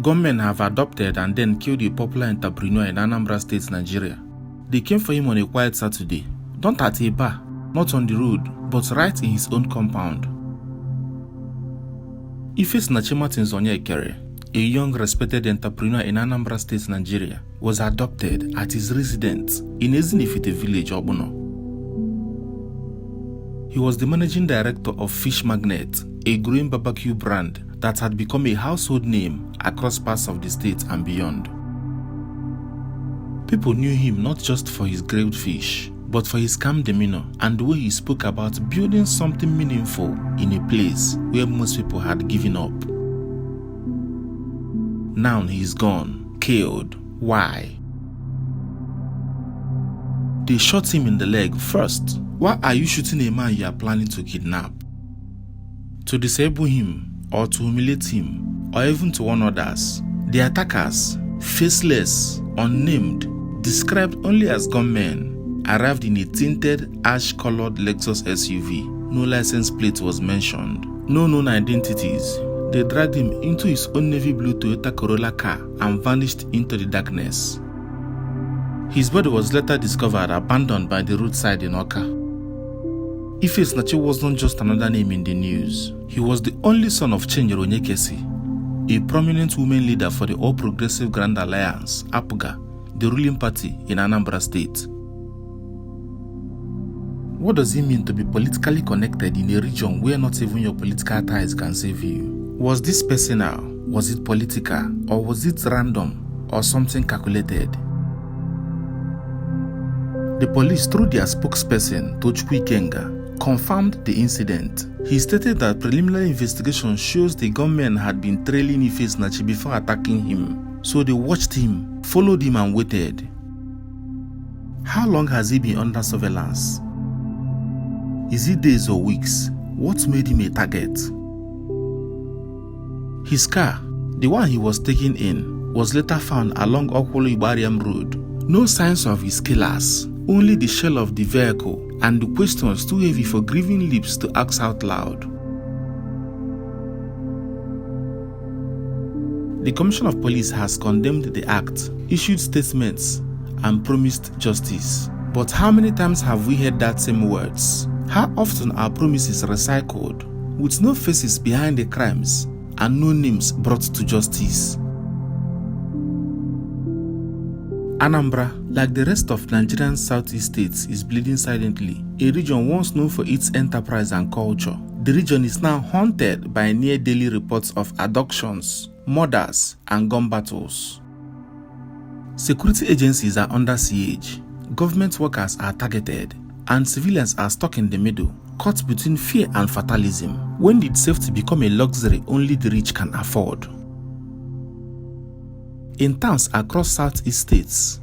Gunmen have adopted and then killed a popular entrepreneur in Anambra State, Nigeria. They came for him on a quiet Saturday, not at a bar, not on the road, but right in his own compound. Ifesinachi Martins Onyekere, a young respected entrepreneur in Anambra State, Nigeria, was adopted at his residence in Ezinifite village, Obuno. He was the managing director of Fish Magnet, a growing barbecue brand that had become a household name across parts of the state and beyond. People knew him not just for his grilled fish, but for his calm demeanor and the way he spoke about building something meaningful in a place where most people had given up. Now he is gone, killed. Why? They shot him in the leg first. Why are you shooting a man you are planning to kidnap? To disable him, or to humiliate him, or even to warn others. The attackers, faceless, unnamed, described only as gunmen, arrived in a tinted ash-colored Lexus SUV. No license plate was mentioned. No known identities. They dragged him into his own navy blue Toyota Corolla car and vanished into the darkness. His body was later discovered abandoned by the roadside in Oka. Ifesinachi wasn't just another name in the news. He was the only son of Chinyere Onyekere, a prominent women leader for the All Progressive Grand Alliance, APGA, the ruling party in Anambra State. What does it mean to be politically connected in a region where not even your political ties can save you? Was this personal? Was it political? Or was it random? Or something calculated? The police, through their spokesperson, Tochukwu Ikenga, confirmed the incident. He stated that preliminary investigation shows the gunmen had been trailing Ifesinachi before attacking him. So they watched him, followed him and waited. How long has he been under surveillance? Is it days or weeks? What made him a target? His car, the one he was taken in, was later found along Okwolo Ibariam Road. No signs of his killers, only the shell of the vehicle and the questions too heavy for grieving lips to ask out loud. The Commission of Police has condemned the act, issued statements, and promised justice. But how many times have we heard that same words? How often are promises recycled, with no faces behind the crimes and no names brought to justice? Anambra, like the rest of Nigerian southeast states, is bleeding silently, a region once known for its enterprise and culture. The region is now haunted by near-daily reports of abductions, murders, and gun battles. Security agencies are under siege, government workers are targeted, and civilians are stuck in the middle, caught between fear and fatalism. When did safety become a luxury only the rich can afford? In towns across southeast states,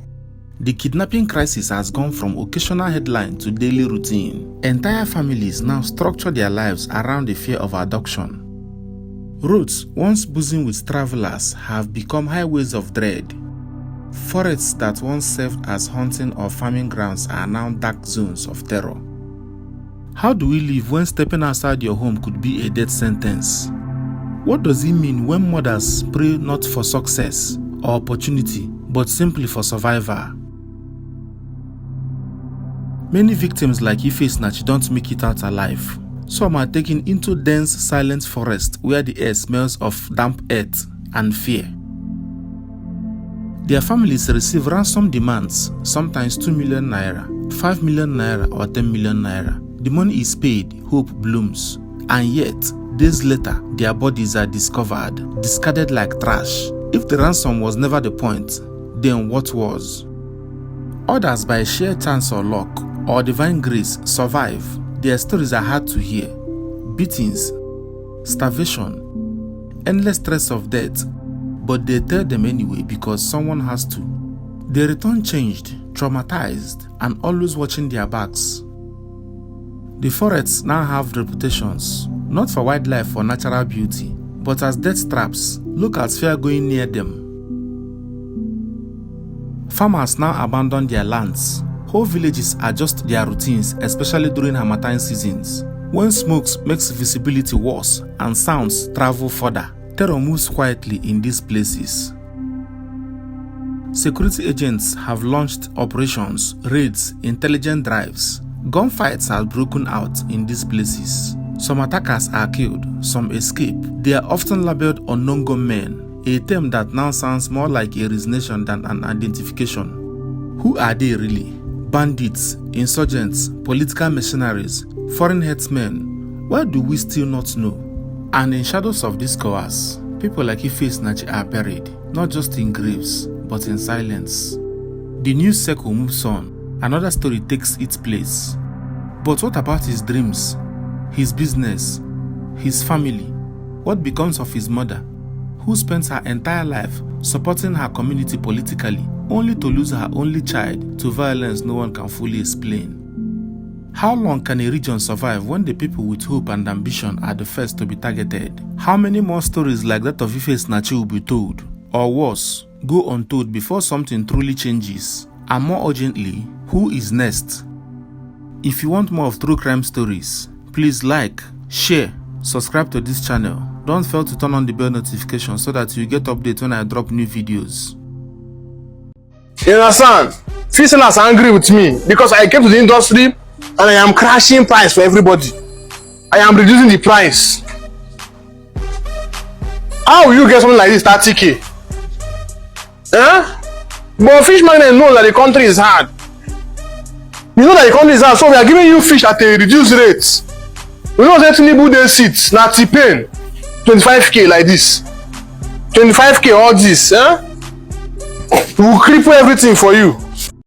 the kidnapping crisis has gone from occasional headline to daily routine. Entire families now structure their lives around the fear of abduction. Roads once buzzing with travelers have become highways of dread. Forests that once served as hunting or farming grounds are now dark zones of terror. How do we live when stepping outside your home could be a death sentence? What does it mean when mothers pray not for success or opportunity, but simply for survival? Many victims like Ifesinachi don't make it out alive. Some are taken into dense, silent forest where the air smells of damp earth and fear. Their families receive ransom demands, sometimes 2 million naira, 5 million naira or 10 million naira. The money is paid, hope blooms, and yet, days later, their bodies are discovered, discarded like trash. If the ransom was never the point, then what was? Others, by sheer chance or luck, or divine grace, survive. Their stories are hard to hear. Beatings, starvation, endless stress of death, but they tell them anyway because someone has to. They return changed, traumatized, and always watching their backs. The forests now have reputations, not for wildlife or natural beauty, but as death traps. Locals fear going near them. Farmers now abandon their lands. Whole villages adjust their routines, especially during Harmattan seasons, when smoke makes visibility worse and sounds travel further. terror moves quietly in these places. Security agents have launched operations, raids, intelligent drives. Gunfights have broken out in these places. Some attackers are killed, some escape. They are often labeled unknown gunmen, a term that now sounds more like a resignation than an identification. Who are they really? Bandits, insurgents, political mercenaries, foreign headsmen? Why do we still not know? And in shadows of this chaos, people like Ifesinachi are buried, not just in graves, but in silence. The news cycle moves on. Another story takes its place. But what about his dreams? His business? His family? What becomes of his mother, who spends her entire life supporting her community politically, only to lose her only child to violence no one can fully explain? How long can a region survive when the people with hope and ambition are the first to be targeted? How many more stories like that of Ifesinachi will be told, or worse, go untold before something truly changes? And more urgently, who is next? If you want more of true crime stories, please like, share, subscribe to this channel. Don't fail to turn on the bell notification so that you get updates when I drop new videos. You understand? Few sellers are angry with me because I came to the industry and I am crashing price for everybody. I am reducing the price. How will you get something like this 30k? But fish magnet knows that the country is hard. You know that the country is hard, so we are giving you fish at a reduced rate. We know that Tinubu dey sit, na T-Pain, 25k like this. 25k all this, We will cripple everything for you.